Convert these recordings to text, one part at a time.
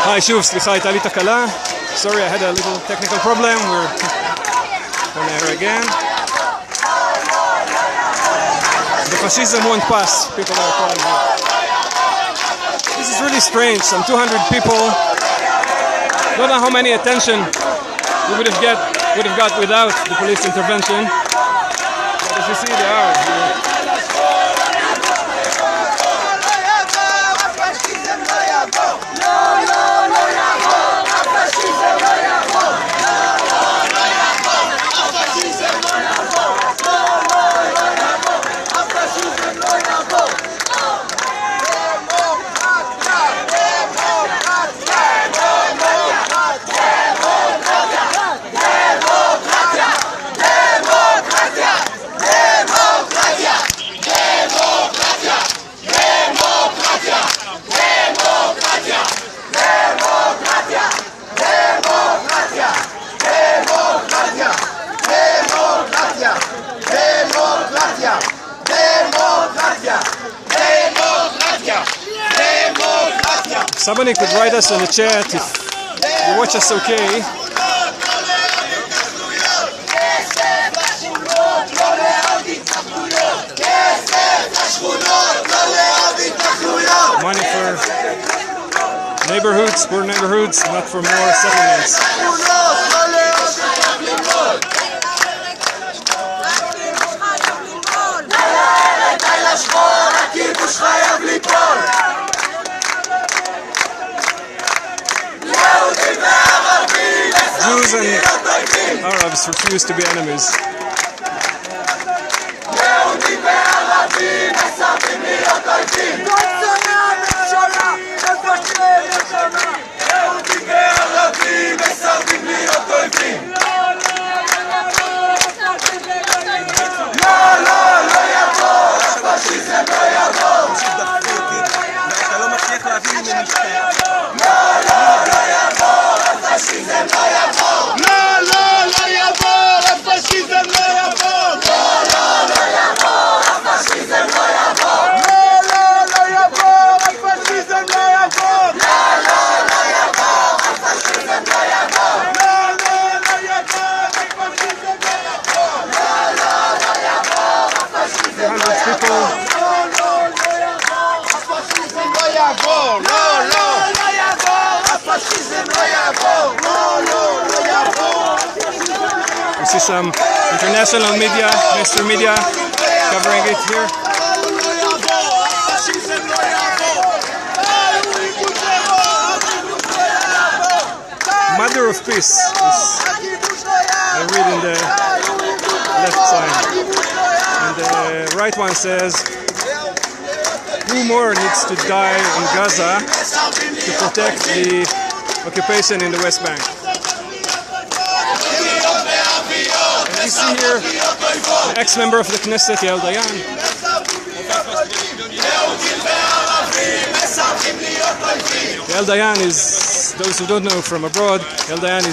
היי, שוב, סליחה, הייתה לי תקלה. Sorry, I had a little technical problem. We're on air again. The fascism won't pass, people are calling here. This is really strange. Some 200 people. Don't know how many attention we would have got without the police intervention. But as you see, they are here. Somebody could write us in the chat if you watch us okay. Money for neighborhoods, poor neighborhoods, not for more settlements. Jews and Arabs refuse to be enemies. We see some international media, mainstream media, covering it here. Mother of Peace is, I read in the left side. And the right one says, who more needs to die in Gaza to protect the occupation in the West Bank? And you see here an ex-member of the Knesset, Yael Dayan. Yael Dayan is, those who don't know from abroad, Yael Dayan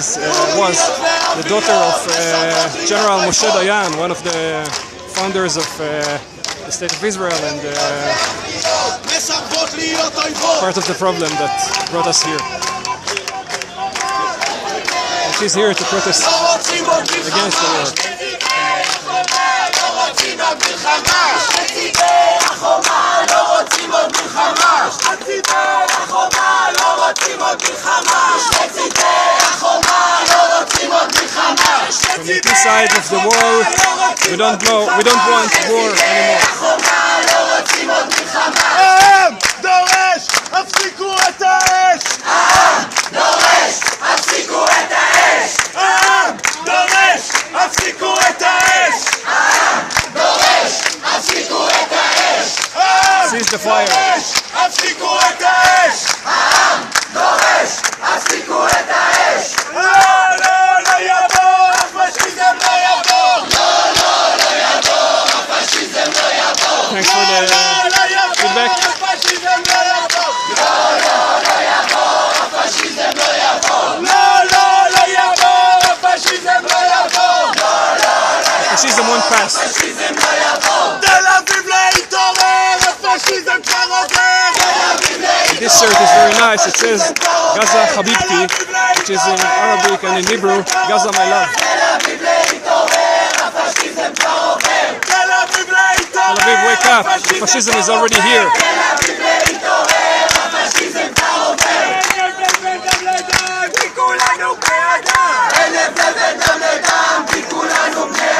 was the daughter of General Moshe Dayan, one of the founders of the State of Israel, and part of the problem that brought us here. And she's here to protest against the war. From the two sides of the wall, we don't want war anymore. העם דורש, הפסיקו את האש! העם דורש, הפסיקו את האש! העם דורש, הפסיקו את האש! העם דורש, הפסיקו את האש! העם דורש, הפסיקו את האש! העם דורש, הפסיקו את האש! לא, לא, לא יעבור, הפשיזם לא יעבור! לא, לא, לא יעבור, הפשיזם לא יעבור! Thanks for the feedback. Fascism won't pass. תל אביב להתעורר, הפשיזם כבר עובר! In this shirt is very nice. It says Gaza Habibti, which is in Arabic and in Hebrew, Gaza my love. Tel Aviv, wake up. Fascism is already here.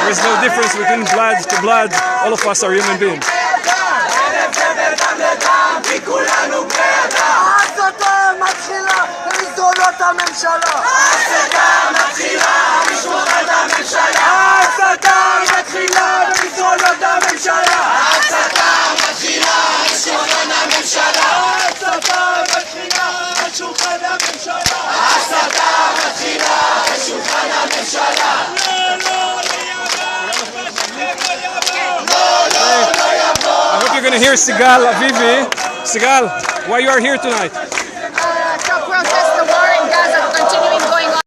There is no difference between blood to blood. All of us are human beings. I hope you're going to hear Sigal Avivi. Sigal, why you are here tonight? To protest the war in Gaza continuing going on.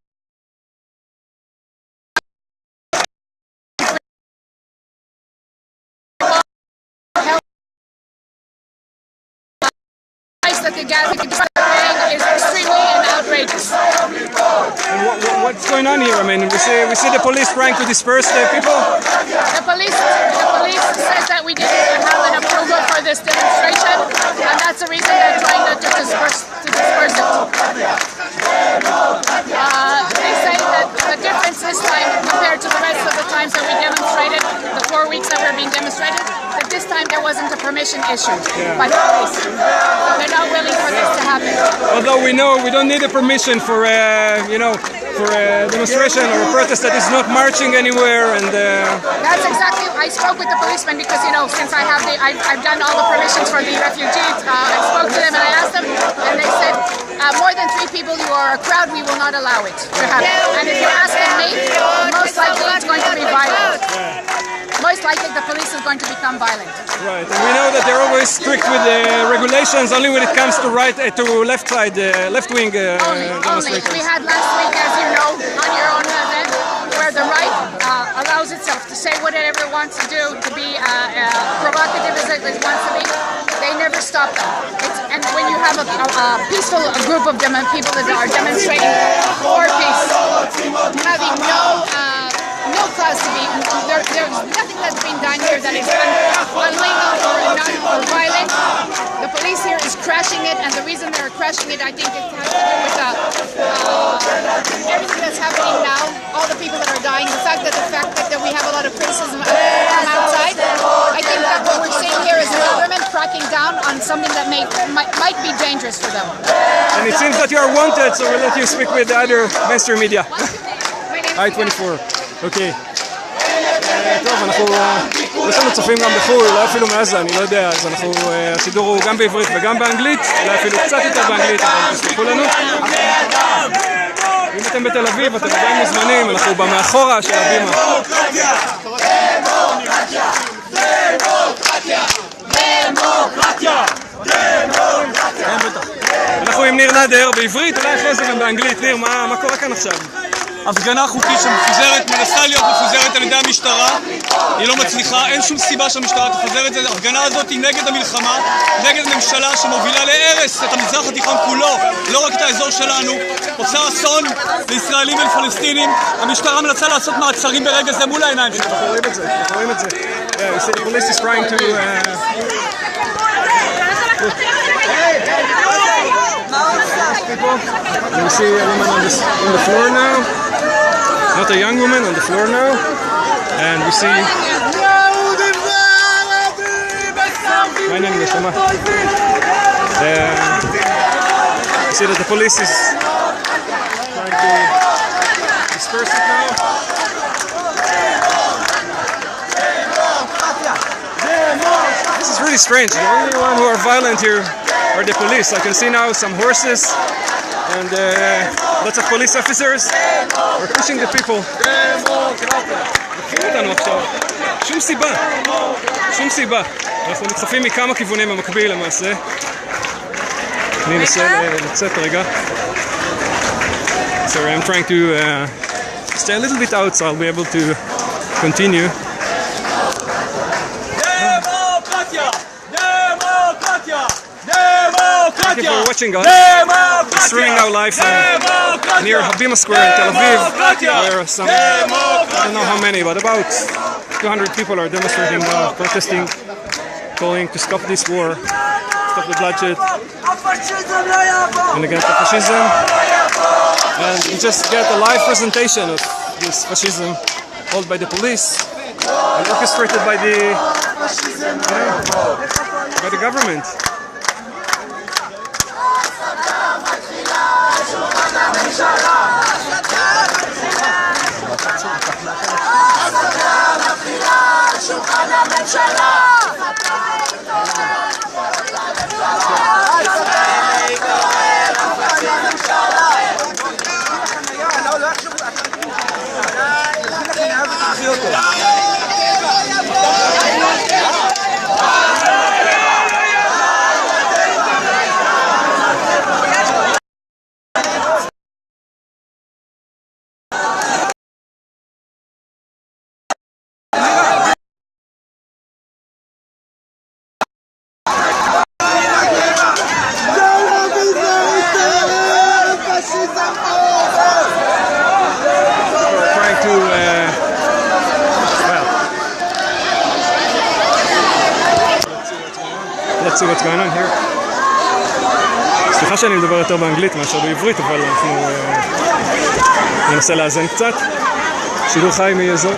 That the Gaza is extremely and outrageous. And what's going on here? I mean, we see the police trying to disperse the people. The police says that we didn't have an approval for this demonstration, and that's the reason they're trying to disperse it. They say that the difference this time compared to the rest of the times that we demonstrated, the 4 weeks that we're being demonstrated, that this time there wasn't a permission issued by the police. So they're not willing for this to happen. Although we know we don't need a permission for for a demonstration or a protest that is not marching anywhere. And that's exactly. I spoke with the policemen because since I've done all the permissions for the refugees. I spoke to them and I asked them, and they said more than 3 people, you are a crowd, we will not allow it to happen. And if you're asking me, most likely it's going to be violent. Most likely the police is going to become violent. Right, and we know that they're always strict with the regulations only when it comes to left wing demonstrations. We had last week, as you know, on your own event, where the right allows itself to say whatever it wants to do, to be provocative as it wants to be. They never stop them. And when you have a peaceful group of people that are demonstrating for peace, having no cause to be, there's nothing that's been done here that is illegal or violent. The police here is crashing it, and the reason they're crashing it, I think it has to do with everything that's happening now, all the people that are dying, the fact that we have a lot of criticism from outside. I think that what we're seeing here is the government cracking down on something that might be dangerous for them. And it seems that you are wanted, so we'll let you speak with the other mainstream media. I-24. אוקיי. טוב, יש לנו צופים גם בחו"ל, אולי אפילו מעזה, אני לא יודע, אז השידור הוא גם בעברית וגם באנגלית, אולי אפילו קצת יותר באנגלית, אבל תסלחו לנו. אם אתם בתל אביב, אתם עדיין מוזמנים, אנחנו במאחורה של הבימה. דמוקרטיה! דמוקרטיה! דמוקרטיה! אנחנו עם ניר נדר בעברית, אולי אחרי זה גם באנגלית. ניר, מה קורה כאן עכשיו? הפגנה חוקית שמפוזרת, מנסה להיות מפוזרת על ידי המשטרה, היא לא מצליחה, אין שום סיבה שהמשטרה תפזר את זה. ההפגנה הזאת היא נגד המלחמה, נגד ממשלה שמובילה להרס את המזרח התיכון כולו, לא רק את האזור שלנו, עושה אסון לישראלים ולפלסטינים. המשטרה מנסה לעשות מעצרים ברגע זה מול העיניים שלנו. אנחנו רואים את זה, אנחנו רואים את זה. Yeah, the police is trying to... people. And we see a woman on the floor now. Not a young woman on the floor now. And we see... My name is Shama. We see that the police is trying to disperse it now. This is really strange. The only one who are violent here are the police. I can see now some horses and lots of police officers are pushing the people. לוקחים אותנו עכשיו. שום סיבה. שום סיבה. אנחנו נדחפים מכמה כיוונים במקביל למעשה. אני אנסה לצאת רגע. Sorry, I'm trying to stay a little bit out so I'll be able to continue. you for watching us. We're streaming now live near Habima Square in Tel Aviv, where some, I don't know how many, but about 200 people are demonstrating, protesting, calling to stop this war, stop the bloodshed, and against the fascism. And we just get a live presentation of this fascism held by the police and orchestrated by the government. Let's see what's going on here. סליחה שאני מדבר יותר באנגלית מאשר בעברית, אבל אנחנו ננסה לאזן קצת. שידור חי מאזור,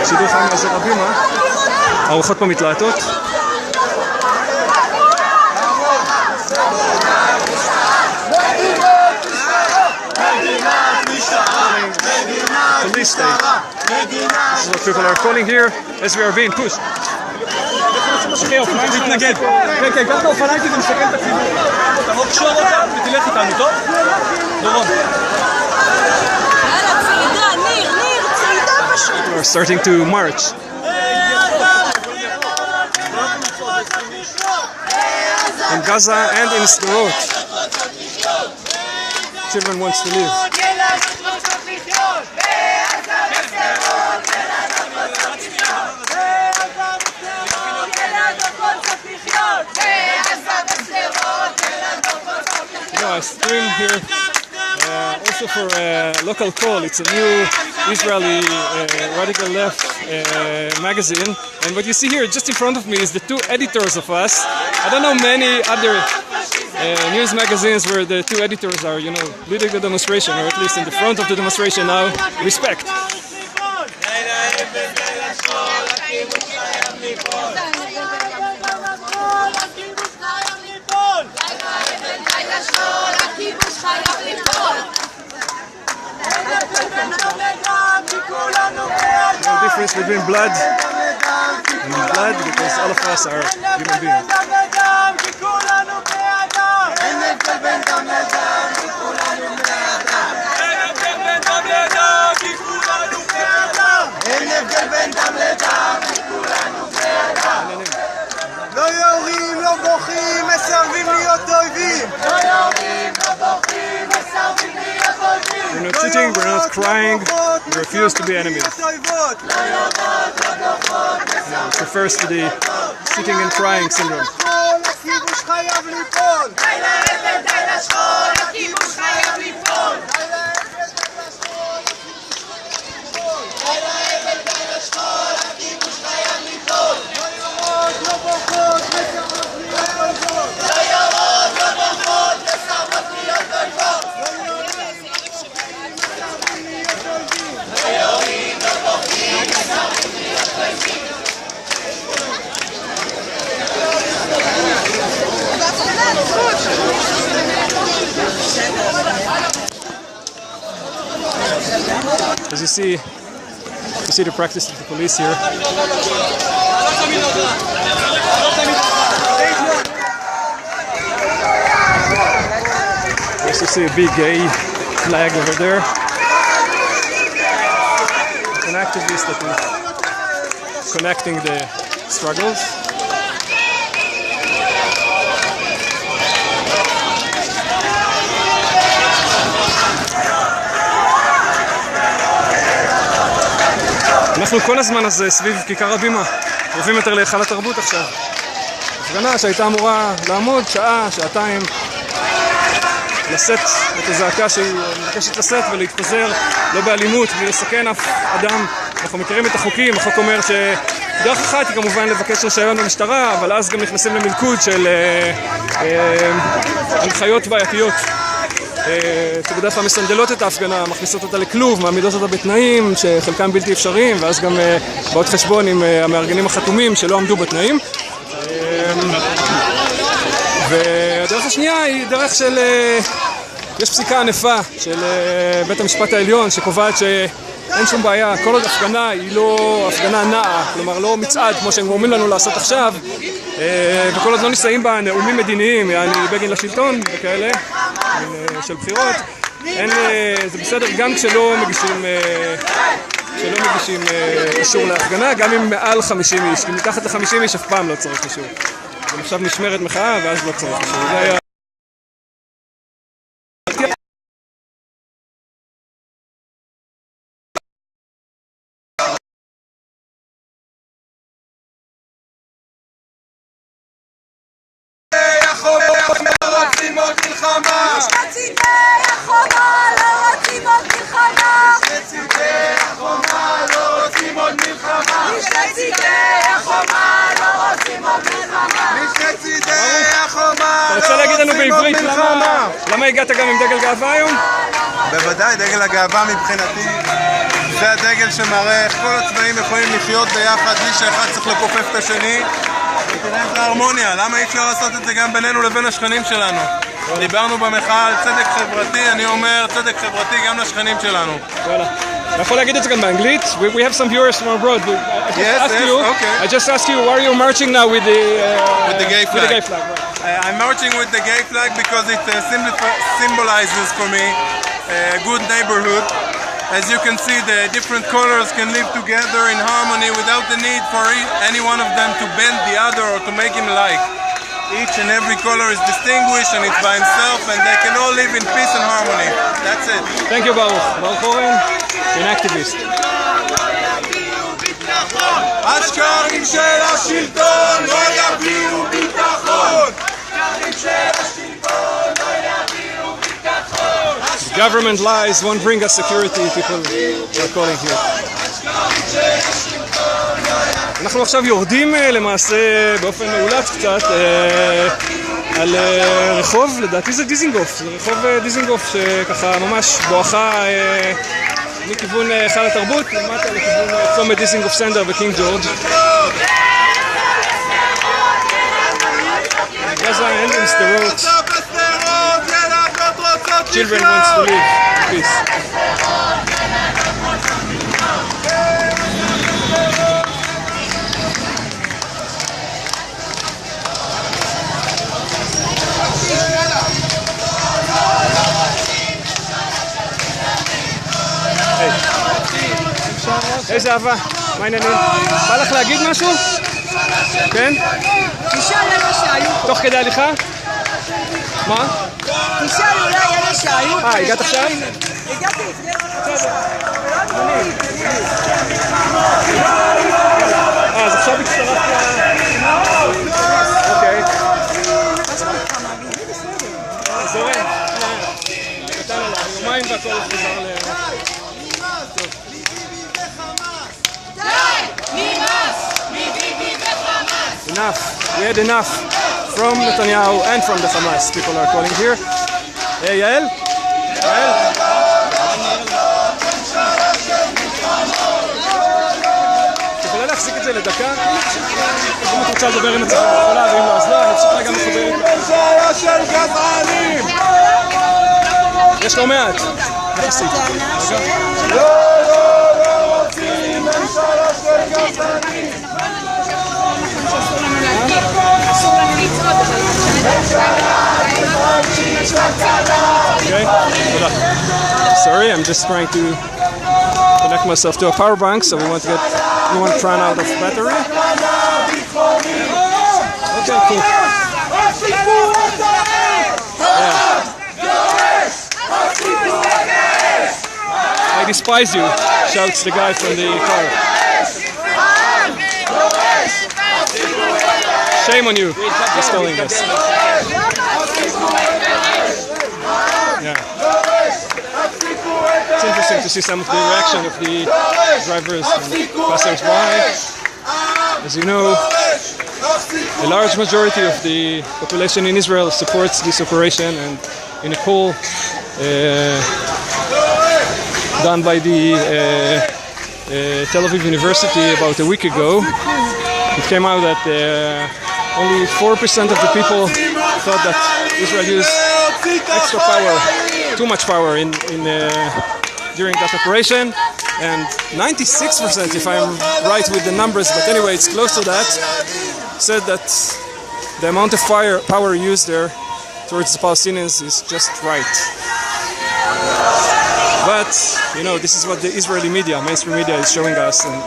שידור חי מאזור הבימה. הרוחות פה מתלהטות. Police state. This is what people are calling here as we are being pushed. תתנגד. כן, קח את האופניים כדי לשקל את הציבור. אתה לא קשור אותם ותלך איתנו, טוב? דורון. יאללה, צעידה, ניר, צעידה פשוט. We're starting to march. In Gaza and in Sderot. Children wants to live. I stream here also for a local call. It's a new Israeli radical left magazine, and what you see here just in front of me is the two editors of us. I don't know many other news magazines where the two editors are, leading the demonstration, or at least in the front of the demonstration now. Respect. No difference between blood and blood, because all of us are human beings. לא יורים, לא בוכים, מסרבים להיות אויבים. לא יורים, לא בוכים, מסרבים להיות אויבים. We're not sitting, we're not crying, we refuse to be enemies. It refers to the sitting and crying syndrome. הכיבוש חייב ליפול. הכיבוש חייב ליפול. As you see the practice of the police here. You also see a big gay flag over there. An activist that is connecting the struggles. אנחנו כל הזמן הזה סביב כיכר הבימה, קרובים יותר להיכל התרבות עכשיו. הפגנה שהייתה אמורה לעמוד שעה, שעתיים, לשאת את הזעקה שהיא מבקשת לשאת ולהתפזר לא באלימות, בלי לסכן אף אדם. אנחנו מכירים את החוקים, החוק אומר שדרך אחת היא כמובן לבקש רישיון במשטרה, אבל אז גם נכנסים למלכוד של הנחיות בעייתיות שבדרך כלל מסנדלות את ההפגנה, מכניסות אותה לכלוב, מעמידות אותה בתנאים שחלקם בלתי אפשריים, ואז גם באות חשבון עם המארגנים החתומים שלא עמדו בתנאים. והדרך השנייה היא דרך של, יש פסיקה ענפה של בית המשפט העליון שקובעת שאין שום בעיה, כל עוד הפגנה היא לא הפגנה נעה, כלומר לא מצעד כמו שהם אומרים לנו לעשות עכשיו, וכל עוד לא נישאים בה נאומים מדיניים, יעני בגין לשלטון וכאלה, של בחירות, זה בסדר גם כשלא מגישים אישור להפגנה, גם אם מעל 50 איש, כי מתחת ל-50 איש אף פעם לא צריך אישור. עכשיו נשמרת מחאה ואז לא צריך אישור. זה היה... אתה רוצה להגיד לנו בעברית למה הגעת גם עם דגל גאווה היום? בוודאי, דגל הגאווה מבחינתי זה הדגל שמראה איך כל הצבעים יכולים לחיות ביחד בלי שאחד צריך לכופף את השני ותראה את ההרמוניה. למה אי אפשר לעשות את זה גם בינינו לבין השכנים שלנו? דיברנו במחאה על צדק חברתי, אני אומר צדק חברתי גם לשכנים שלנו. אתה יכול להגיד את זה גם באנגלית? We have some viewers from abroad. I just asked you, why are you marching now with the gay flag? Right. I'm marching with the gay flag because it symbolizes for me a good neighborhood. As you can see, the different colors can live together in harmony without the need for any one of them to bend the other or to make him like. Each and every color is distinguished and it's by himself, and they can all live in peace and harmony. That's it. Thank you, Baruch. Baruch Oren, an activist. השקרים של השלטון לא יביאו ביטחון. Government lies won't bring us security, people are calling here. אנחנו עכשיו יורדים למעשה באופן מאולץ קצת על רחוב, לדעתי זה דיזינגוף, זה רחוב דיזינגוף שככה ממש בואכה מכיוון היכל התרבות למטה לכיוון צומת דיזינגוף סנדר וקינג ג'ורג'. Gaza ends the roads. Children wants to live in peace. איזה אהבה, מה העניינים? בא לך להגיד משהו? כן? תשאל אלה שהיו פה. תוך כדי הליכה? מה? תשאל אולי אלה שהיו פה. הגעת עכשיו? הגעתי לפני אז עכשיו הצטרפת אוקיי. זורם. נתן עליו, יומיים והכל חוזר Enough. We had enough from Netanyahu and from the Hamas. People are calling here. Hey, Yael? Yael? את יכולה להחזיק את זה לדקה? אם את רוצה לדבר עם הצבא יכולה, ואם לא אז לא, אני פשוט גם מחבר איתה. ממשלה של גזענים! יש לא מעט. יחסית. לא רוצים ממשלה של גזענים! Okay, sorry, I'm just trying to connect myself to a power bank, so we want to run out of battery. Okay, cool. Yeah. I despise you, shouts the guy from the car. Shame on you for stalling us. Yeah. It's interesting to see some of the reaction of the drivers and passers-by. As you know, a large majority of the population in Israel supports this operation, and in a poll done by the Tel Aviv University about a week ago, it came out that only 4% of the people thought that Israel used extra power, too much power during that operation, and 96%, if I'm right with the numbers, but anyway, it's close to that, said that the amount of power used there towards the Palestinians is just right. But, you know, this is what the Israeli media, mainstream media, is showing us. And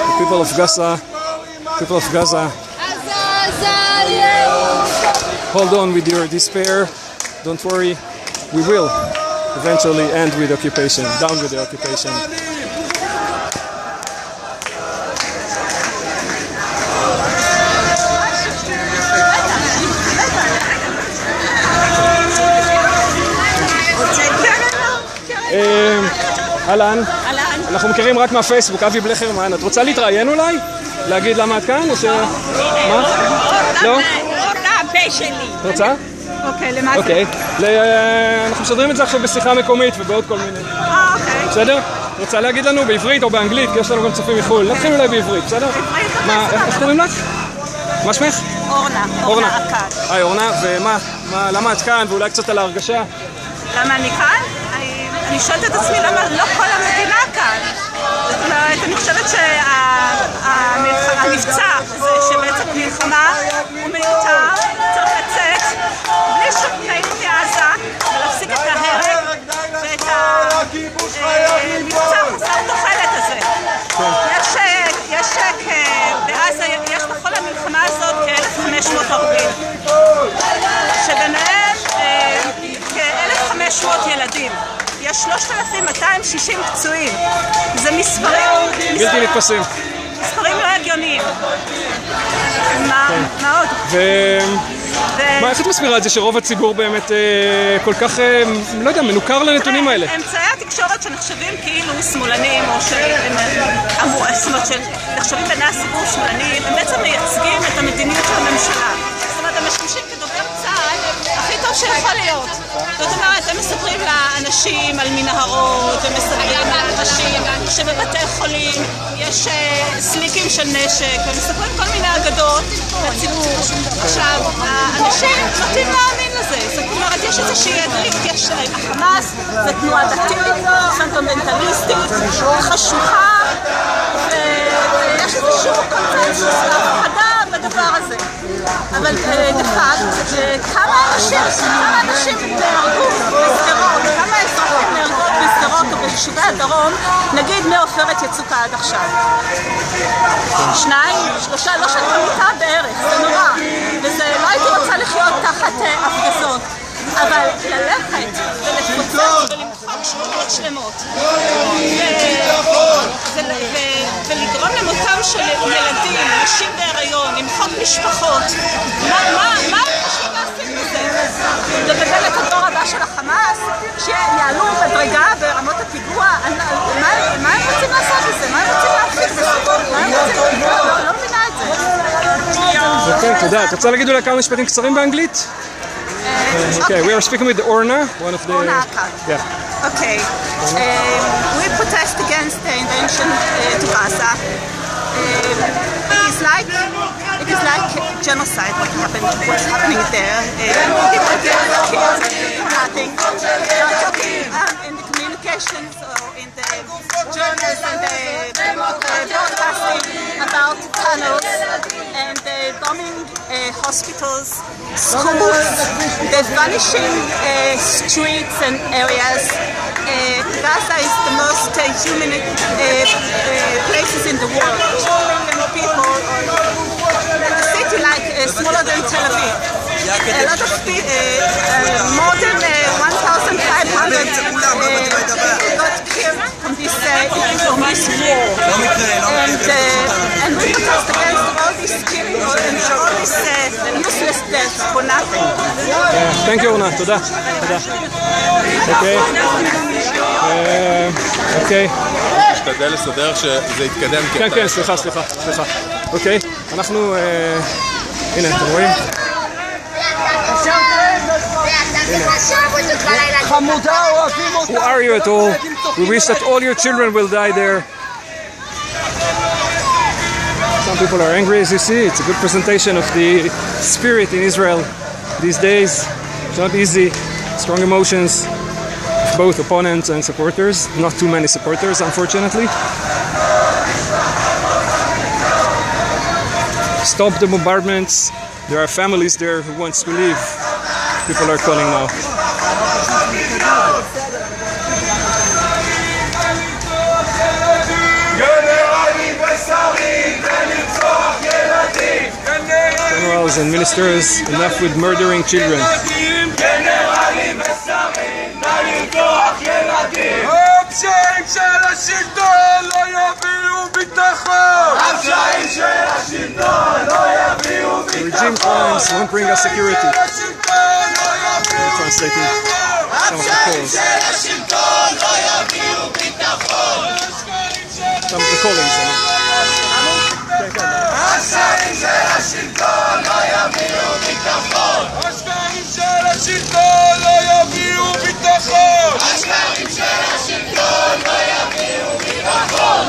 the people of Gaza, hold on with your despair. Don't worry, we will eventually end with occupation, down with the occupation. אהלן, אנחנו מכירים רק מהפייסבוק, אבי בלחרמן. את רוצה להתראיין אולי? להגיד למה את כאן או ש... מה? לא? אורנה, הפה שלי. את רוצה? אוקיי, למה זה? אוקיי. אנחנו משדרים את זה עכשיו בשיחה מקומית ובעוד כל מיני. אוקיי. בסדר? את רוצה להגיד לנו בעברית או באנגלית? כי יש לנו גם צופים מחו"ל. נתחיל אולי בעברית, בסדר? איך קוראים לך? מה שמך? אורנה. אורנה עקד. היי אורנה, ומה? למה את כאן? ואולי קצת על ההרגשה? למה אני כאן? אני שואלת את עצמי למה לא כל המדינה כאן. זאת אומרת, אני חושבת שהמבצע הזה שבעצם מלחמה הוא מיותר, צריך לצאת בלי שום תנאים מעזה ולהפסיק את ההרג ואת המבצע חסר תוחלת הזה. בעזה יש בכל המלחמה הזאת כ-1,500 הרוגים, שביניהם כ-1,500 ילדים. יש 3,260 פצועים. זה מספרים... בלתי נתפסים. מספרים לא הגיוניים. מה עוד? איך את מסבירה את זה שרוב הציבור באמת כל כך, לא יודע, מנוכר לנתונים האלה? אמצעי התקשורת שנחשבים כאילו שמאלנים, או שנחשבים בעיני הציבור שמאלנים, הם בעצם מייצגים את המדיניות של הממשלה. זאת אומרת, הם משמשים כדובר צה"ל הכי טוב שיכול להיות. זאת אומרת, הם מספרים לאנשים על מנהרות, הם מספרים לאנשים שבבתי חולים יש סליקים של נשק, הם מספרים כל מיני אגדות לציבור. עכשיו, האנשים נוטים להאמין לזה. זאת אומרת, יש איזושהי עדרית, יש החמאס, זו תנועה דתית, פונדמנטליסטית, חשוכה, ויש איזשהו קונצנזוס להפחדה בדבר הזה. אבל כמה אנשים נהרגו בשדרות, כמה אזרחים נהרגו בשדרות או ביישובי הדרום, נגיד מעופרת יצוקה עד עכשיו. 2, 3, לא של מיטה בערך, זה נורא. לא הייתי רוצה לחיות תחת הפגזות, אבל ללכת ולפוצץ ולמחוק שכונות שלמות ולגרום למותם של ילדים, נשים בהיריון, למחוק משפחות, מה הם חושבים להשיג בזה? לבטל את הדור הבא של החמאס, שיעלו מדרגה ברמות הפיגוע, מה הם רוצים לעשות בזה? מה הם רוצים להפסיק בזה? מה הם רוצים? לא מבינה את זה. אוקיי, תודה. את רוצה להגיד אולי כמה משפטים קצרים באנגלית? Okay, we are speaking with Orna, one of the... Orna. Yeah. Okay. We protest against the invasion to Gaza. It is like genocide. What's happening there? People get killed, nothing. In the communications or in the journals and the broadcasting about tunnels and bombing hospitals, schools, the vanishing streets and areas. Gaza is the most human places in the world. 2 million people, a city like smaller than Tel Aviv. A lot of people, more than 1,500 from this war. And we protest against all this killing and this useless death for nothing. Thank you, Orna. תודה. אוקיי. תשתדל לסדר שזה יתקדם. כן, סליחה. אוקיי, אנחנו... הנה, אתם רואים? Who are you at all? We wish that all your children will die there. Some people are angry, as you see. It's a good presentation of the spirit in Israel these days. It's not easy. Strong emotions, both opponents and supporters. Not too many supporters, unfortunately. Stop the bombardments. There are families there who wants to leave. People are calling now. Generals and ministers, enough with murdering children. The regime crimes won't bring us security. They're translating some of the calls. Some of the callings, I mean. השקרים של השלטון לא יביאו ביטחון. השקרים של השלטון לא יביאו ביטחון. השקרים של השלטון לא יביאו ביטחון.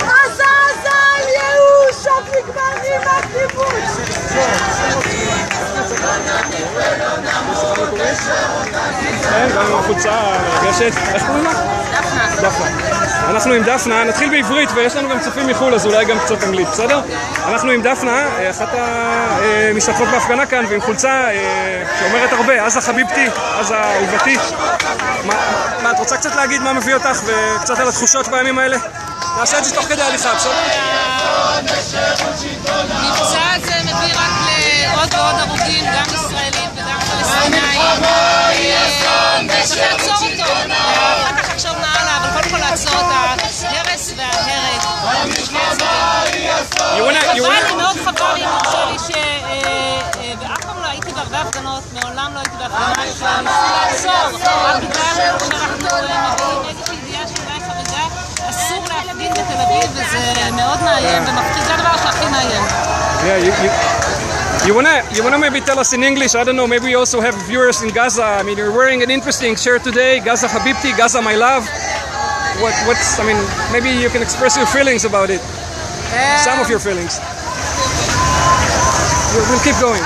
עזה על ייאוש, עוד נגמרים הכיבוש. כן, גם עם החולצה הרגשת. איך קוראים לה? דפנה. אנחנו עם דפנה, נתחיל בעברית ויש לנו גם צופים מחול, אז אולי גם קצת אנגלית, בסדר? אנחנו עם דפנה, אחת המשתתפות בהפגנה כאן, ועם חולצה שאומרת הרבה, עזה חביבתי, עזה אהובתי. מה, את רוצה קצת להגיד מה מביא אותך וקצת על התחושות בימים האלה? נעשה את זה תוך כדי הליכה, בסדר? מבצע הזה מביא רק לעוד ועוד הרוגים, גם ישראלים וגם פלסטינאים. צריך לעצור אותו, אחר כך עכשיו נעלה, אבל קודם כל לעצור את ההרס וההרג. חבל לי, מאוד חבל לי, אני חושב ואף פעם לא הייתי בהרבה הפגנות, מעולם לא הייתי בהפגנה שניסו לעצור, רק בגלל שאנחנו מביאים איזושהי ידיעה שאולי חריגה, אסור להפגין בתל אביב, וזה מאוד מאיים ומפחיד, זה הדבר שהכי מאיים. You wanna maybe tell us in English? I don't know. Maybe we also have viewers in Gaza. I mean, you're wearing an interesting shirt today. Gaza Habibti, Gaza my love. What's? I mean, maybe you can express your feelings about it. Some of your feelings. We'll keep going.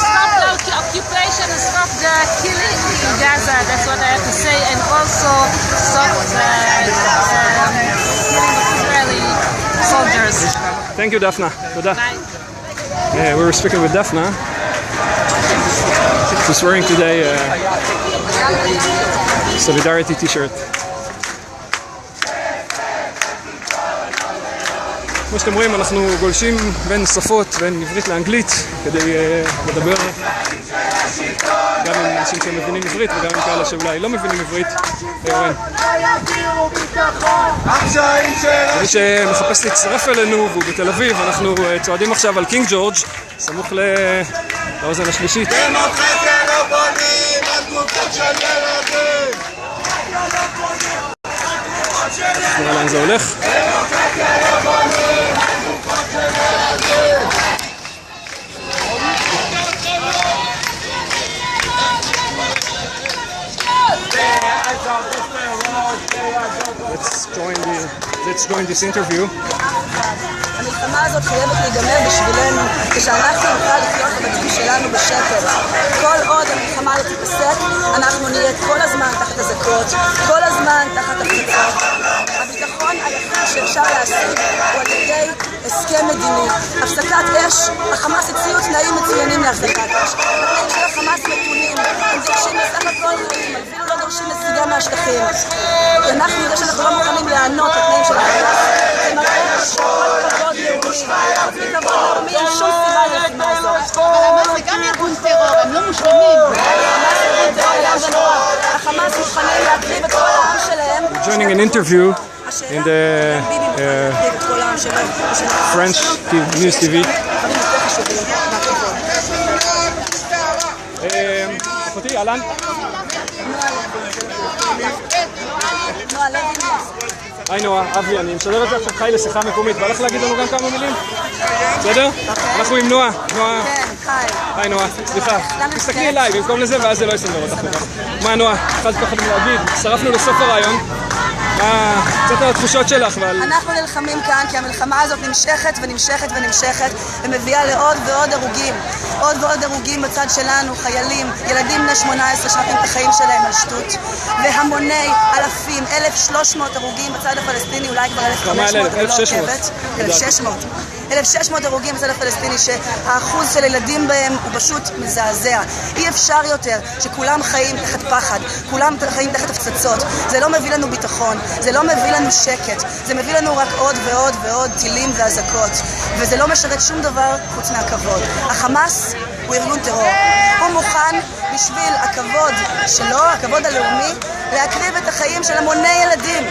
Stop the occupation and stop the killing in Gaza. That's what I have to say, and also stop the killing of Israeli soldiers. Thank you, Daphna. Toda. Bye. We were speaking with Daphna. She's wearing today a Solidarity T-shirt. כמו שאתם רואים, אנחנו גולשים בין שפות, בין עברית לאנגלית, כדי לדבר גם עם אנשים שמבינים עברית וגם עם כאלה שאולי לא מבינים עברית. אורן. מי שמחפש להצטרף אלינו והוא בתל אביב, אנחנו צועדים עכשיו על קינג ג'ורג', סמוך לאוזן השלישית. דמוקרטיה לא בונים על גופות של ילדים. נראה לאן זה הולך. Let's join this interview. המלחמה הזאת חייבת להיגמר בשבילנו, כשאנחנו נוכל לחיות את הבתים שלנו בשקט. כל עוד המלחמה הזאת תיפסק, אנחנו נהיה כל הזמן תחת אזעקות, כל הזמן תחת הפצצות. הביטחון היחיד שאפשר להשיג הוא על ידי הסכם מדיני, הפסקת אש. החמאס הציעו תנאים מצוינים להפסקת אש. התנאים של החמאס מתונים, הם דורשים בסך הכל אפילו לא דורשים נסיגה מהשטחים. אנחנו יודעים שאנחנו לא מוכנים לענות לתנאים של החמאס. running an interview in the French news TV. אחותי, אהלן? היי נועה, אבי, אני משדר את זה עכשיו חי לשיחה מקומית, בא לך להגיד לנו גם כמה מילים? בסדר? אנחנו עם נועה. נועה. כן, היי נועה, סליחה. תסתכלי אליי במקום לזה ואז זה לא יסנדר אותך כל כך. מה נועה, התחלת ככה להגיד, הצטרפנו לסוף הרעיון. קצת על התחושות שלך ועל... אנחנו נלחמים כאן כי המלחמה הזאת נמשכת ונמשכת ונמשכת ומביאה לעוד ועוד הרוגים. עוד ועוד הרוגים בצד שלנו, חיילים, ילדים בני 18 שנותנים את החיים שלהם על שטות, והמוני אלפים, 1,300 הרוגים בצד הפלסטיני, אולי כבר 1,500, אני לא עוקבת. 1,600 הרוגים בצד הפלסטיני, שהאחוז של ילדים בהם הוא פשוט מזעזע. אי אפשר יותר שכולם חיים תחת פחד, כולם חיים תחת הפצצות. זה לא מביא לנו ביטחון, זה לא מביא לנו שקט, זה מביא לנו רק עוד ועוד ועוד טילים ואזעקות, וזה לא משרת שום דבר חוץ מהכבוד. החמאס הוא ארגון טרור, הוא מוכן בשביל הכבוד שלו, הכבוד הלאומי, להקריב את החיים של המוני ילדים.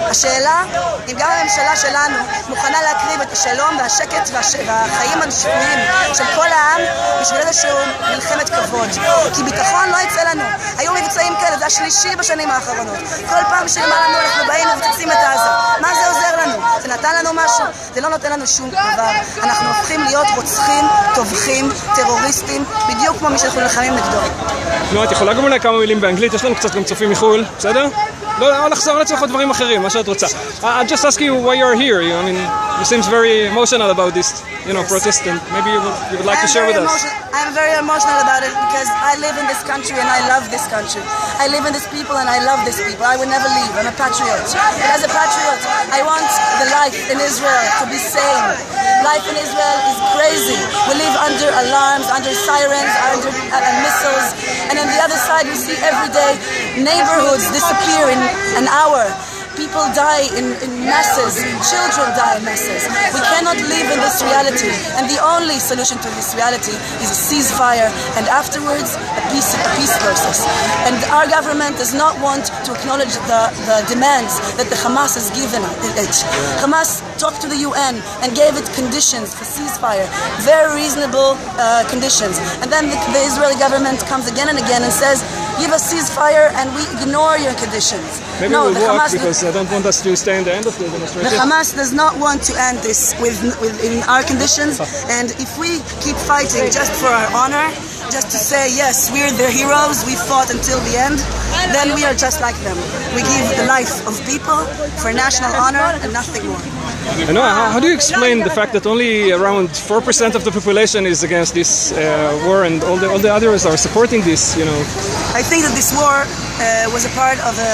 השאלה, אם גם הממשלה שלנו מוכנה להקריב את השלום והשקט והחיים השפויים של כל העם בשביל איזשהו מלחמת כבוד. כי ביטחון לא יצא לנו. היו מבצעים כאלה, זה השלישי בשנים האחרונות. כל פעם שלמה לנו אנחנו באים ומבצעים את עזה. מה זה עוזר לנו? זה נתן לנו משהו? זה לא נותן לנו שום דבר. אנחנו הופכים להיות רוצחים, טובחים, טרוריסטים, בדיוק כמו מי שאנחנו נלחמים נגדו. נו, את יכולה גם אולי כמה מילים באנגלית, יש לנו קצת גם צופים מחו"ל, בסדר? לא לחזור לעצמך דברים אחרים, מה שאת רוצה. I'll just ask you why you're here. I mean, you seem very emotional about this, protest, and maybe you would like to share with us. I'm very emotional about it because I live in this country and I love this country. I live in this people and I love this people. I would never leave. I'm a patriot. But as a patriot, I want the life in Israel to be sane. Life in Israel is crazy. We live under alarms, under sirens, under missiles. And on the other side, we see every day neighborhoods disappear in an hour. People die in masses, children die in masses. We cannot live in this reality, and the only solution to this reality is a ceasefire, and afterwards a peace process. And our government does not want to acknowledge the demands that the Hamas has given it. Hamas talked to the UN and gave it conditions for ceasefire, very reasonable conditions. And then the Israeli government comes again and again and says, give us ceasefire and we ignore your conditions. Maybe no, we'll walk because I don't want us to stay in the end of the demonstration. The Hamas does not want to end this in our conditions, and if we keep fighting just for our honor, just to say, yes, we're their heroes, we fought until the end, then we are just like them. We give the life of people for national honor and nothing more. I know, how do you explain the fact that only around 4% of the population is against this war and all the others are supporting this, I think that this war was a part of a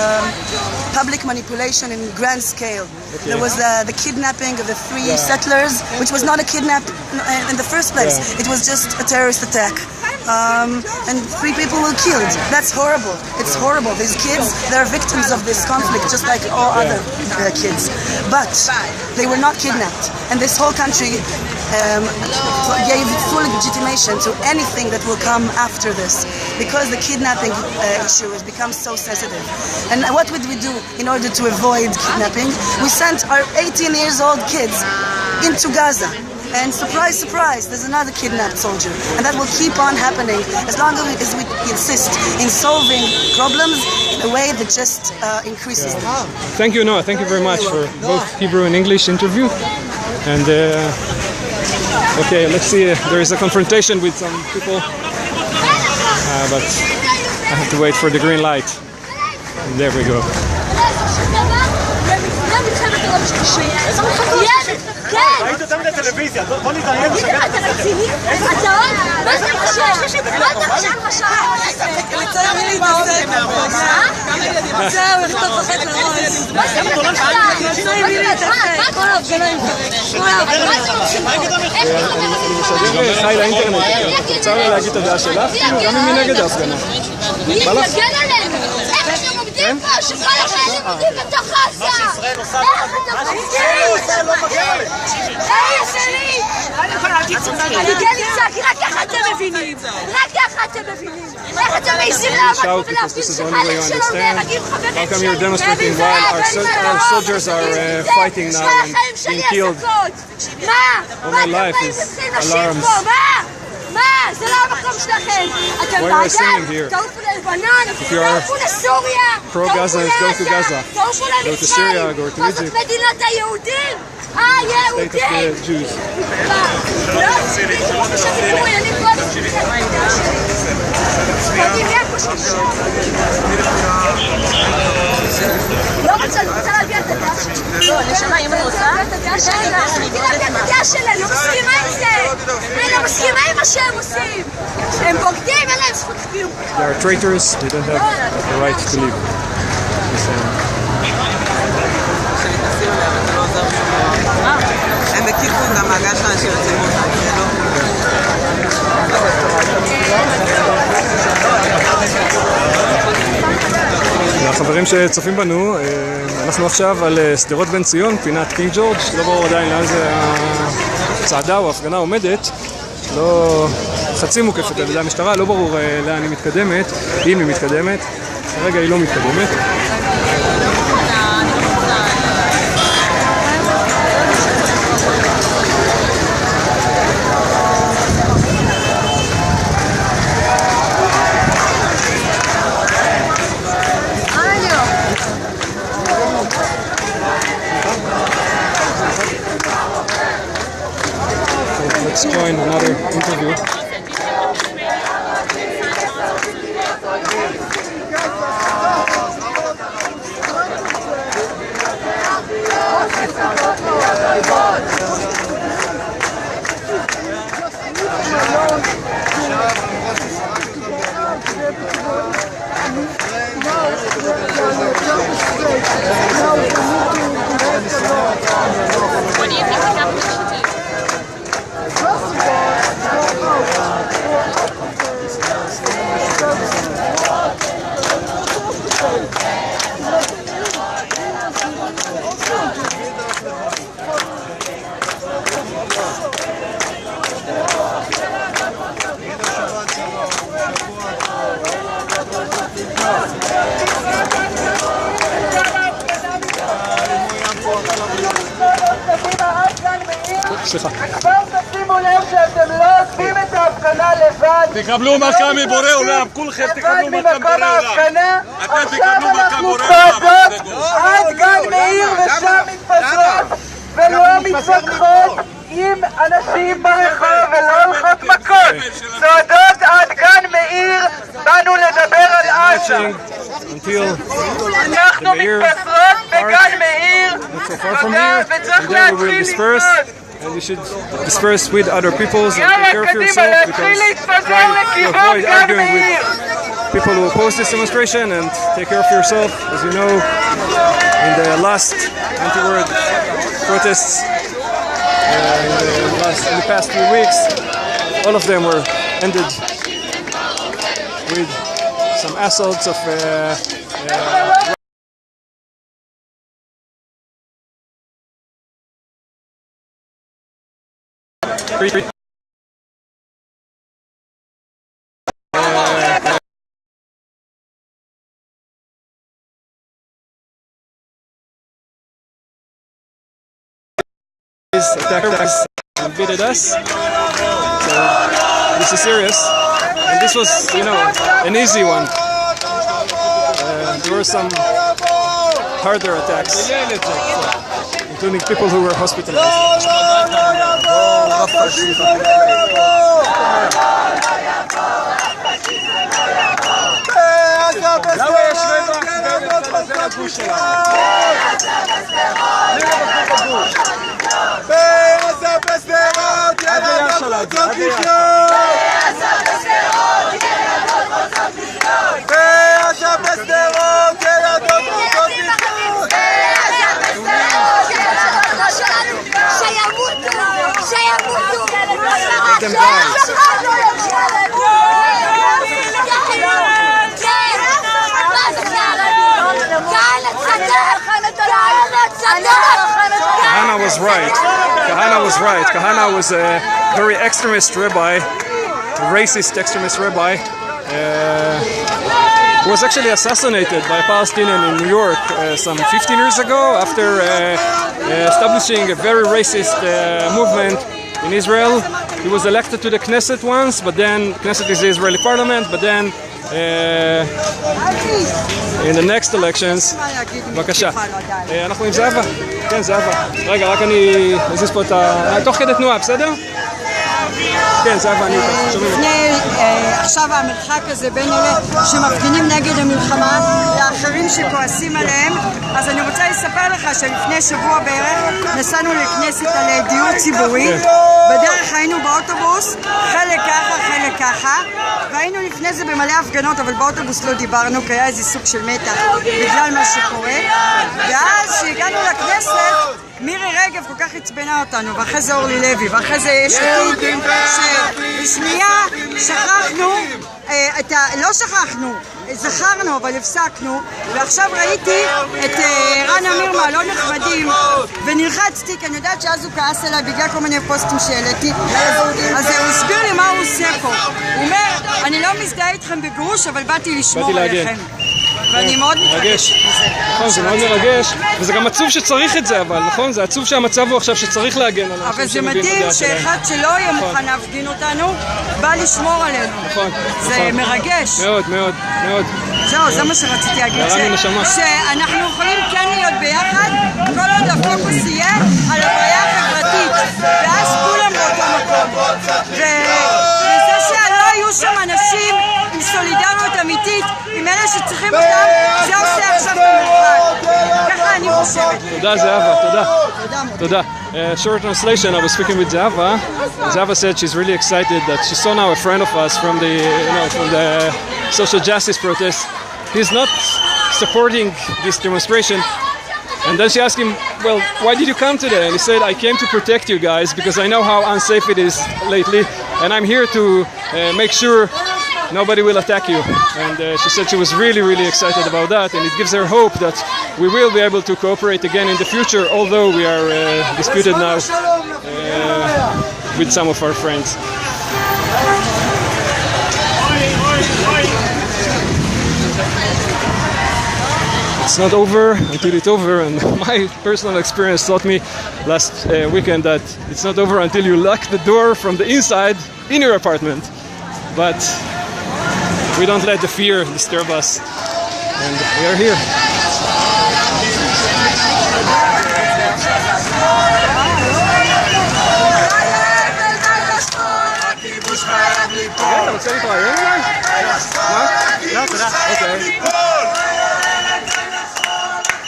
public manipulation in grand scale. Okay. There was the kidnapping of the 3 settlers, which was not a kidnap in the first place. Yeah. It was just a terrorist attack. And 3 people were killed. That's horrible. It's horrible. These kids, they're victims of this conflict, just like all other kids. But they were not kidnapped. And this whole country gave full legitimation to anything that will come after this, because the kidnapping issue has become so sensitive. And what would we do in order to avoid kidnapping? We sent our 18 years old kids into Gaza. And surprise, surprise, there's another kidnapped soldier. And that will keep on happening as long as we insist in solving problems in a way that just increases them. Thank you, Noah. Thank you very much for both Hebrew and English interview. And okay, let's see. There is a confrontation with some people. But I have to wait for the green light. And there we go. ראית אותם בטלוויזיה, בוא נתעניין בשגרת את רציני? אתה מה אתה חושב? מה אתה חושב? לצד מי להתעסק? זהו, לכתוב בחץ לראש. לצד מי להתעסק? כל ההפגנה עם כל ההפגנה. אני משדר חי לאינטרנט. רוצה להגיד את הדעה שלך? גם אם היא נגד ההפגנה. מי יתגן עלינו? איך שהם עובדים יושבים פה שכל החיילים עומדים בתוך עזה! איך אתם מבינים? היי שלי! אני כן נצעק, רק ככה אתם מבינים! רק ככה אתם מבינים! איך אתם מעיזים לעמוד פה ולהפגין שחיילים שלנו נהרגים חברים שלנו Our soldiers are fighting now and being killed. מה? מה אתם באים וצריכים לשיר פה? מה? זה לא המקום שלכם. אתם בעדם, תעופו ללבנון, תעופו לסוריה, תעופו לעזה, תעופו למצרים, פה זאת מדינת היהודים. יהודים! לא, שתקראו, אני פה לא רוצה להביע את הדעה שלי. לא, נשמה, אם אני רוצה? אני להביע את הדעה שלי, אני לא מסכימה עם זה. אני לא מסכימה עם מה שהם עושים. הם בוגדים, אין להם זכות קיום. They are traitors, they don't have the right to live. הם הקיפו את המעגל של אנשים יוצאים אותם, החברים שצופים בנו, אנחנו עכשיו על שדרות בן ציון, פינת קינג ג'ורג', לא ברור עדיין לאן זה הצעדה או ההפגנה עומדת, לא חצי מוקפת על ידי המשטרה, לא ברור לאן היא מתקדמת, אם היא מתקדמת, כרגע היא לא מתקדמת. Let's join another interview. What do you think the government should do? כבר תשימו לב שאתם לא עושים את ההפגנה לבד. תקבלו מכה מבורא עולם, כולכם תקבלו מכה מבורא עולם. עכשיו אנחנו צועדות עד גן מאיר ושם מתפזרות ולא מתווכחות עם אנשים ברחוב ולא הולכות מכות. צועדות עד גן מאיר, באנו לדבר על עזה. אנחנו מתפזרות בגן מאיר וצריך להתחיל לצעוד. And you should disperse with other peoples and take care of yourself because try to avoid arguing with people who oppose this demonstration and take care of yourself. As you know, in the last anti-war protests in the past few weeks, all of them were ended with some assaults of attacked us and beated us. So this is serious, and this was, an easy one. There were some harder attacks, including people who were hospitalized. Let them die. was right. Kahana was right. Kahana was a very extremist rabbi, a racist extremist rabbi. He was actually assassinated by a Palestinian in New York some 15 years ago after establishing a very racist movement in Israel. He was elected to the Knesset once, but then Knesset is the Israeli parliament, but then in the next elections, בבקשה. אנחנו עם זהבה? כן, זהבה. רגע, רק אני אזיז פה את ה... תוך כדי תנועה, בסדר? כן, זהבה, אני איתך. שומעים אותך. עכשיו המרחק הזה בין אלה שמפגינים נגד המלחמה לאחרים שכועסים עליהם, אז אני רוצה לספר לך שלפני שבוע בערך נסענו לכנסת על דיור ציבורי. בדרך היינו באוטובוס, חלק ככה, חלק ככה, והיינו לפני זה במלא הפגנות, אבל באוטובוס לא דיברנו, כי היה איזה סוג של מתח בגלל מה שקורה. ואז כשהגענו לכנסת, מירי רגב כל כך הצבנה אותנו, ואחרי זה אורלי לוי, ואחרי זה יש עתיד, שבשנייה שכחנו, לא שכחנו, זכרנו אבל הפסקנו, ועכשיו ראיתי את רן אמיר מהלא נחמדים ונלחצתי, כי אני יודעת שאז הוא כעס אליי בגלל כל מיני פוסטים שהעליתי, אז הוא הסביר לי מה הוא עושה פה. הוא אומר, אני לא מזדהה איתכם בגרוש, אבל באתי לשמור עליכם, ואני מאוד מתרגשת מזה. נכון, זה מאוד מרגש, וזה גם עצוב שצריך את זה, אבל נכון, זה עצוב שהמצב הוא עכשיו שצריך להגן על אבל זה מדהים שאחד שלא יהיה מוכן להפגין אותנו בא לשמור עלינו. נכון. זה מרגש. מאוד, מאוד, מאוד. זהו, זה מה שרציתי להגיד, שאנחנו יכולים כן להיות ביחד כל עוד הפוקוס יהיה על הבעיה החברתית, ואז כולם באותו מקום. וזה שלא יהיו שם אנשים עם סולידריות אמיתית עם אלה שצריכים אותם, זה עושה עכשיו במרחק. ככה אני חושבת. תודה זהבה, תודה. Short translation, I was speaking with Zava. Zava said she's really excited that she saw now a friend of us from the social justice protest. He's not supporting this demonstration. And then she asked him, well, why did you come today? And he said, I came to protect you guys because I know how unsafe it is lately. And I'm here to make sure nobody will attack you. And she said she was really, really excited about that, and it gives her hope that we will be able to cooperate again in the future, although we are disputed now with some of our friends. It's not over until it's over, and my personal experience taught me last weekend that it's not over until you lock the door from the inside in your apartment. But we don't let the fear disturb us, and we are here.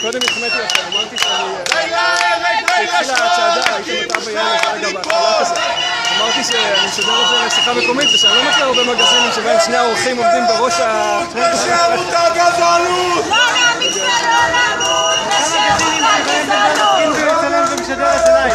קודם התחמאתי לכם, אמרתי שהתחילה הצעדה, הייתם אותה בילד רגע בהתחלה כזה. אמרתי שאני משדר את זה לשיחה מקומית, ושאני לא מכיר הרבה מגזינים שבהם שני האורחים עובדים בראש ה... שירות הגזענות! לא נעמיד ולא נעמוד! כמה מגזינים שבהם בן מצלם ומשדר את זה לייב.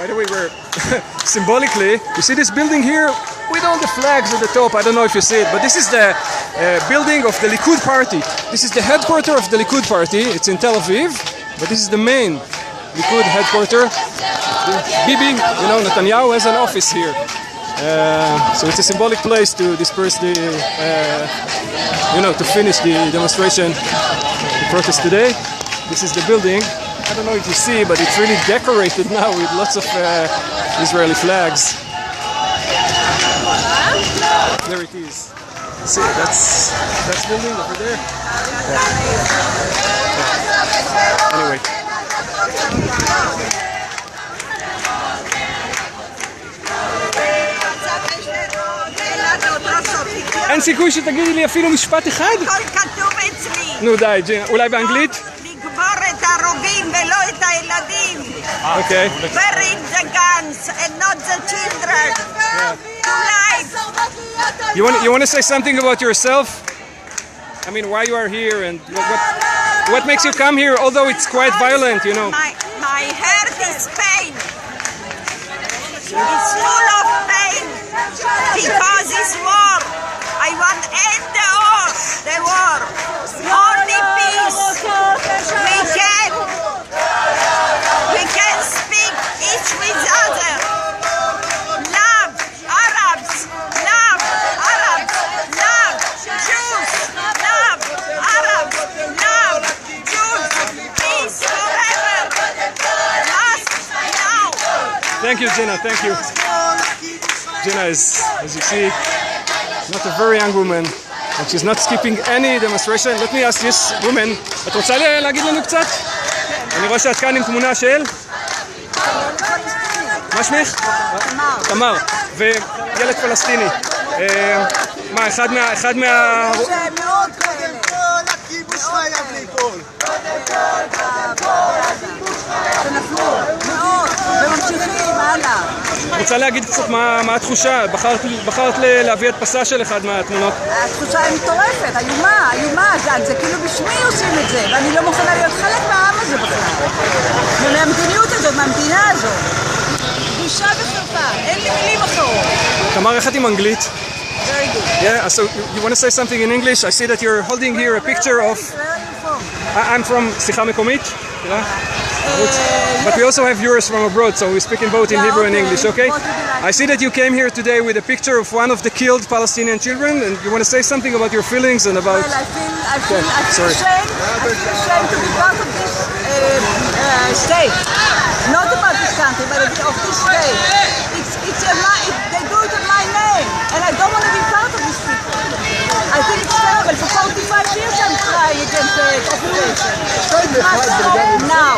By the way, we're symbolically, you see this building here with all the flags at the top. I don't know if you see it, but this is the building of the Likud party. This is the headquarters of the Likud party. It's in Tel Aviv, but this is the main Likud headquarters. Bibi, you know, Netanyahu has an office here. So it's a symbolic place to disperse the, to finish the demonstration, the protest today. This is the building. I don't know if you see, but it's really decorated now with lots of Israeli flags. There it is. See, that's building over there. Yeah. Anyway. אין סיכוי שתגידי לי אפילו משפט אחד? הכל כתוב אצלי. נו די, ג'ינה, אולי באנגלית? לגבור את ההרוגים ולא את הילדים. אוקיי. Bury the guns and not the children. You want to say something about yourself? I mean, why you are here and what makes you come here, although it's quite violent, you know? My heart is pain. is full of pain because it's war. I want to end the war. Only peace. We can speak each with other. Love Arabs. Love Arabs. Love Jews. Love Arabs. Love Jews. Peace forever. Last now. Thank you, Gina. Thank you. Gina is, as you see, not a very young woman, and she's not skipping any demonstration. Let me ask this woman, את רוצה להגיד לנו קצת? אני רואה שאת כאן עם תמונה של... מה שמך? תמר. וילד פלסטיני. מה, אחד מה... מאוד כאלה. כל הכיבוש חייב ליפול. שנפלו, מאוד, וממשיכים הלאה. רוצה להגיד קצת מה התחושה? בחרת להביא הדפסה של אחד מהתמונות. התחושה היא מטורפת, איומה, זה כאילו בשמי עושים את זה, ואני לא מוכנה להיות חלק מהעם הזה בכלל. ומהמדיניות הזאת, מהמדינה הזאת. בושה וחרפה, אין לי מילים אחרות. תמר, איך את עם אנגלית? Very good. Yeah, so you want to say something in English? I see that you're holding here a picture of... Where are you from? I'm from שיחה מקומית. Yeah? But we also have viewers from abroad, so we speak in both in Hebrew and English, okay? What would you like? I see that you came here today with a picture of one of the killed Palestinian children, and you want to say something about your feelings and about... Well, I feel ashamed. I feel ashamed to be part of this state. Not about this country, but of this state. They do it in my name, and I don't want to be part of these people. I think it's terrible. For 45 years I'm crying against the occupation. So it must stop now.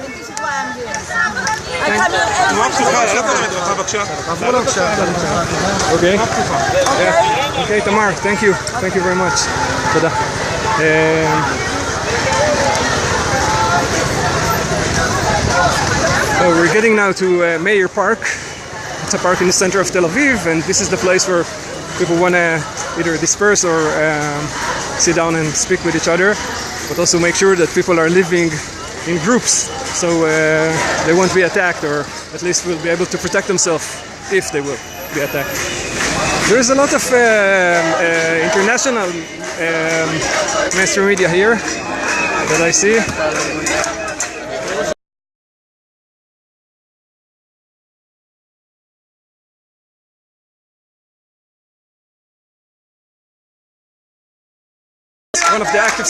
And this is why I'm here. I come here every day. Okay. Okay, Tamar, thank you. Thank you very much. תודה. So we're getting now to Mayor Park. It's a park in the center of Tel Aviv, and this is the place where people want to either disperse or sit down and speak with each other, but also make sure that people are living in groups, so they won't be attacked, or at least will be able to protect themselves if they will be attacked. There is a lot of international mainstream media here that I see. One of the active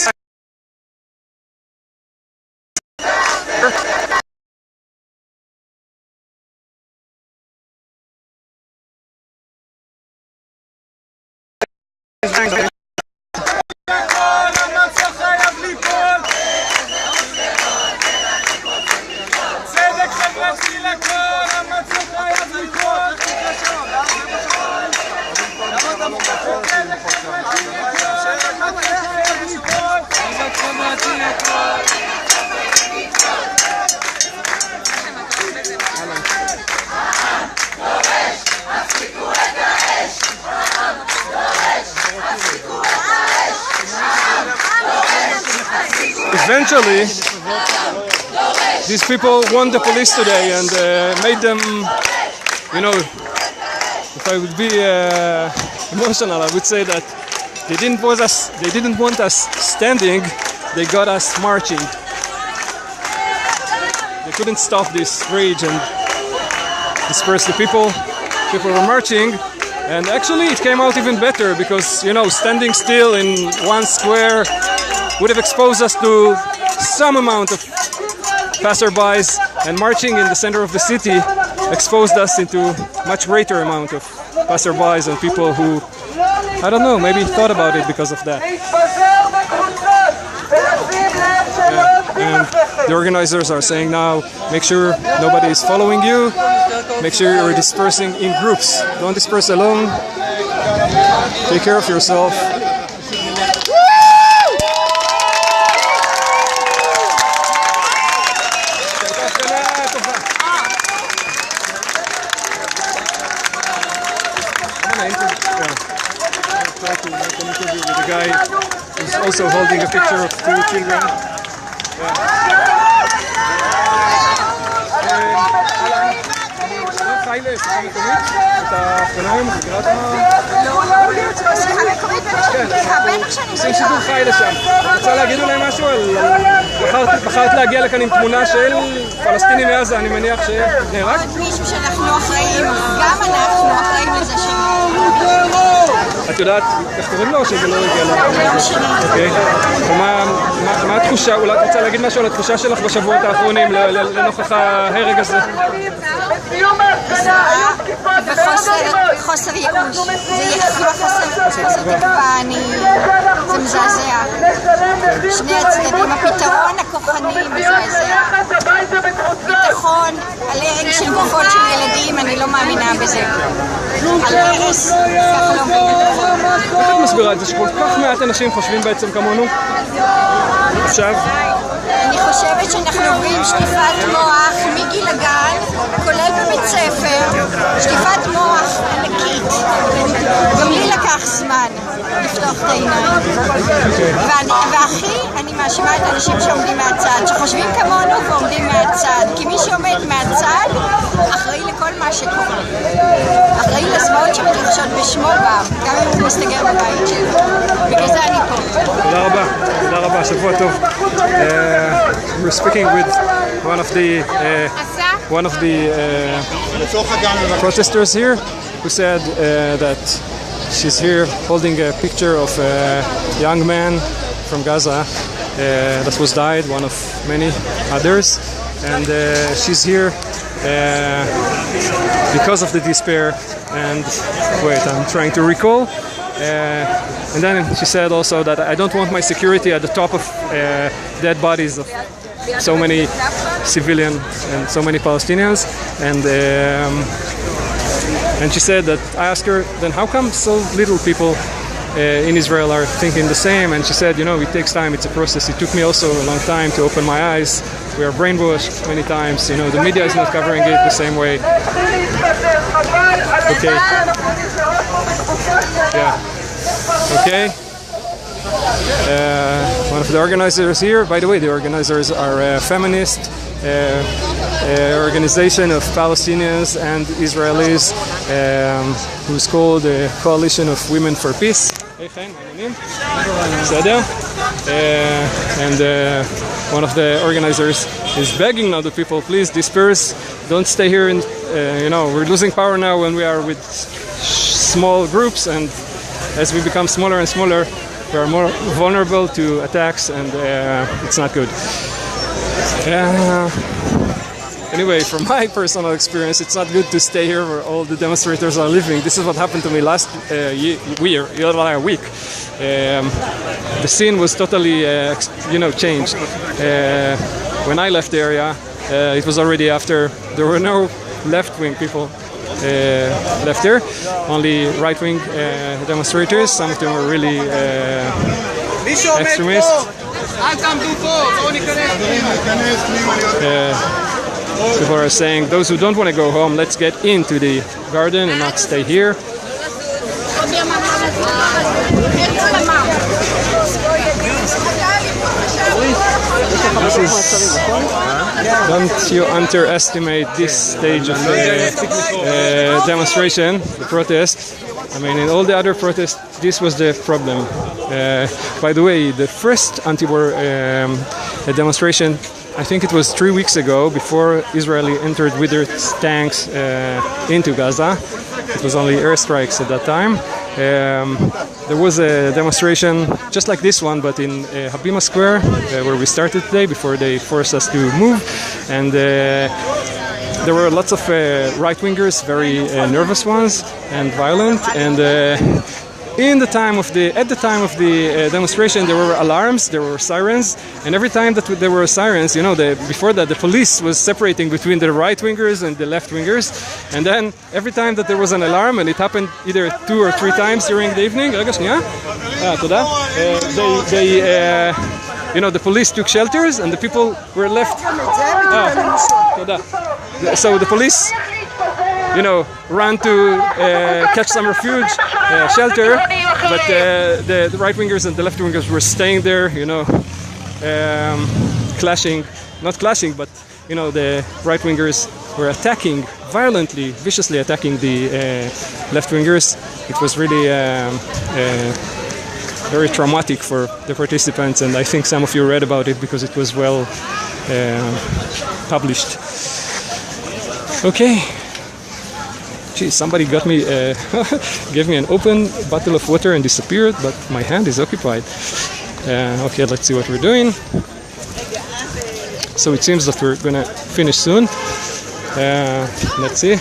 Eventually, these people won the police today and made them, you know, if I would be emotional, I would say that they didn't want us standing, they got us marching. They couldn't stop this rage and disperse the people. People were marching, and actually it came out even better because, you know, standing still in one square would have exposed us to some amount of passerbys, and marching in the center of the city exposed us into much greater amount of passerbys and people who, I don't know, maybe thought about it because of that. And the organizers are saying now, make sure nobody is following you, make sure you're dispersing in groups, don't disperse alone, take care of yourself. The guy who's also holding a picture of two children. חי לשיחה מקומית? את ההפגנה היום? מכירה את לא, שיחה מקומית בטח שאני עושים שידור חי לשם. רוצה להגיד אולי משהו על... בחרת להגיע לכאן עם תמונה של פלסטיני מעזה, אני מניח שנהרג? עוד מישהו שאנחנו אחראים, גם אנחנו אחראים לזה את יודעת איך קוראים לו או שזה לא הגיע לך? אוקיי. ומה התחושה, אולי את רוצה להגיד משהו על התחושה שלך בשבועות האחרונים לנוכח ההרג הזה? וחוסר ייאוש, זה חוסר תקווה, זה מזעזע. שני הצדדים, הפתרון הכוחני מזעזע. ביטחון על הרג של גופות של ילדים, אני לא מאמינה בזה. על הרס, ככה לא מבינה. איך את מסבירה את זה שכל כך מעט אנשים חושבים בעצם כמונו? עכשיו? אני חושבת שאנחנו עוברים שטיפת מוח מגיל הגן, כולל בבית ספר, שטיפת מוח ענקית. גם לי לקח זמן לפתוח את העיניים. והכי אני מאשימה את האנשים שעומדים מהצד, שחושבים כמונו ועומדים מהצד. כי מי שעומד מהצד אחראי לכל מה שקורה. אחראי לזוועות שמתרחשות בשמו גם אם הוא מסתגר בבית שלו. בגלל זה אני פה. תודה רבה, שבוע טוב. We're speaking with one of the protesters here who said that she's here holding a picture of a young man from Gaza that was died, one of many others, and she's here because of the despair. And wait, I'm trying to recall. And then she said also that I don't want my security at the top of dead bodies of so many civilians and so many Palestinians. And she said that I asked her, then how come so little people in Israel are thinking the same? And she said, you know, it takes time, it's a process. It took me also a long time to open my eyes. We are brainwashed many times, you know, the media is not covering it the same way. Okay. Yeah. Okay. One of the organizers here, by the way, the organizers are a feminist organization of Palestinians and Israelis who's called the Coalition of Women for Peace. And one of the organizers is begging now the people, please disperse, don't stay here. And you know, we're losing power now when we are with small groups, and as we become smaller and smaller, we are more vulnerable to attacks, and it's not good. Anyway, from my personal experience, it's not good to stay here where all the demonstrators are living. This is what happened to me last week. The scene was totally, changed. When I left the area, it was already after. There were no left-wing people left there, only right-wing demonstrators. Some of them were really extremists. People are saying, those who don't want to go home, let's get into the garden and not stay here. Don't you underestimate this stage of the demonstration, the protest. I mean, in all the other protests, this was the problem. By the way, the first anti-war demonstration, I think it was 3 weeks ago, before Israel entered with their tanks into Gaza. It was only airstrikes at that time. There was a demonstration just like this one, but in Habima Square, where we started today, before they forced us to move. And there were lots of right-wingers, very nervous ones and violent. And at the time of the demonstration, there were alarms, there were sirens, and every time that there were sirens, you know, before that the police was separating between the right-wingers and the left-wingers, and then every time that there was an alarm, and it happened either 2 or 3 times during the evening, the police took shelters and the people were left. So the police, ran to catch some refuge, shelter, but the right-wingers and the left-wingers were staying there, clashing, not clashing, but the right-wingers were attacking violently, viciously attacking the left-wingers. It was really very traumatic for the participants, and I think some of you read about it because it was well published. Okay. Gee, somebody got me, gave me an open bottle of water and disappeared, but my hand is occupied. Okay, let's see what we're doing. So it seems that we're gonna finish soon. Let's see.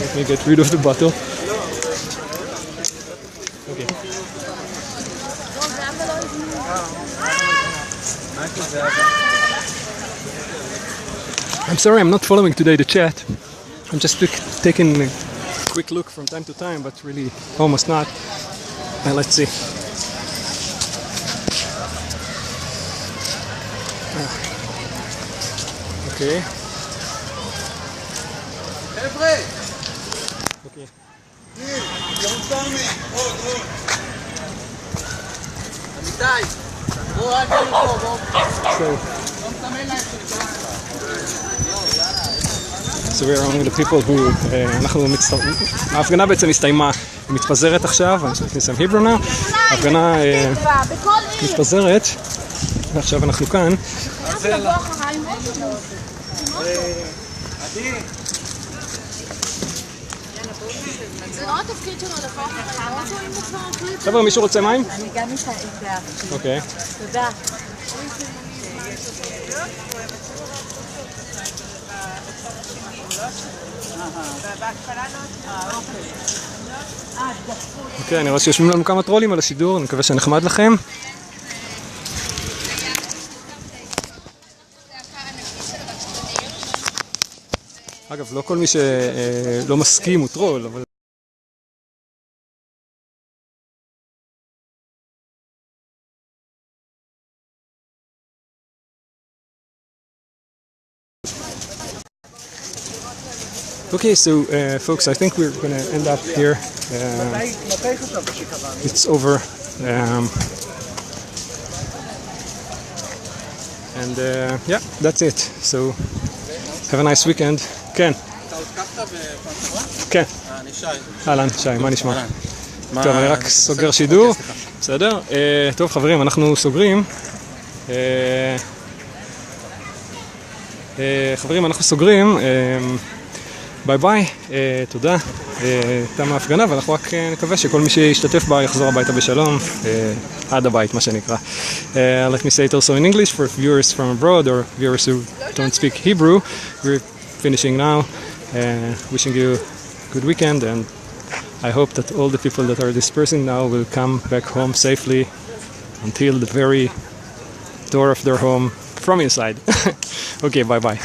Let me get rid of the bottle. Okay. I'm sorry, I'm not following today the chat. I'm just taking a quick look from time to time, but really almost not. Let's see. Okay. Okay. So we are among the people who, ההפגנה בעצם הסתיימה, היא מתפזרת עכשיו, I'm speaking some Hebrew now, ההפגנה מתפזרת, ועכשיו אנחנו כאן. חבר'ה, מישהו רוצה מים? אני גם מתאר. אוקיי. תודה. אוקיי, אני רואה שיושבים לנו כמה טרולים על השידור, אני מקווה שנחמד לכם. אגב, לא כל מי שלא מסכים הוא טרול, אבל... Okay, so folks, I think we're going to end up here. It's over. And yeah, that's it. So have a nice weekend. כן. כן. אהלן, שי, מה נשמע? טוב, אני רק סוגר שידור. בסדר? טוב, חברים, אנחנו סוגרים. חברים, אנחנו סוגרים. ביי ביי, תודה. תם ההפגנה, ואנחנו רק נקווה שכל מי שישתתף בה יחזור הביתה בשלום, עד הבית, מה שנקרא. Let me say it also in English for viewers from abroad or viewers who don't speak Hebrew. We're finishing now. Wishing you a good weekend, and I hope that all the people that are dispersing now will come back home safely until the very door of their home from inside. Okay, bye bye.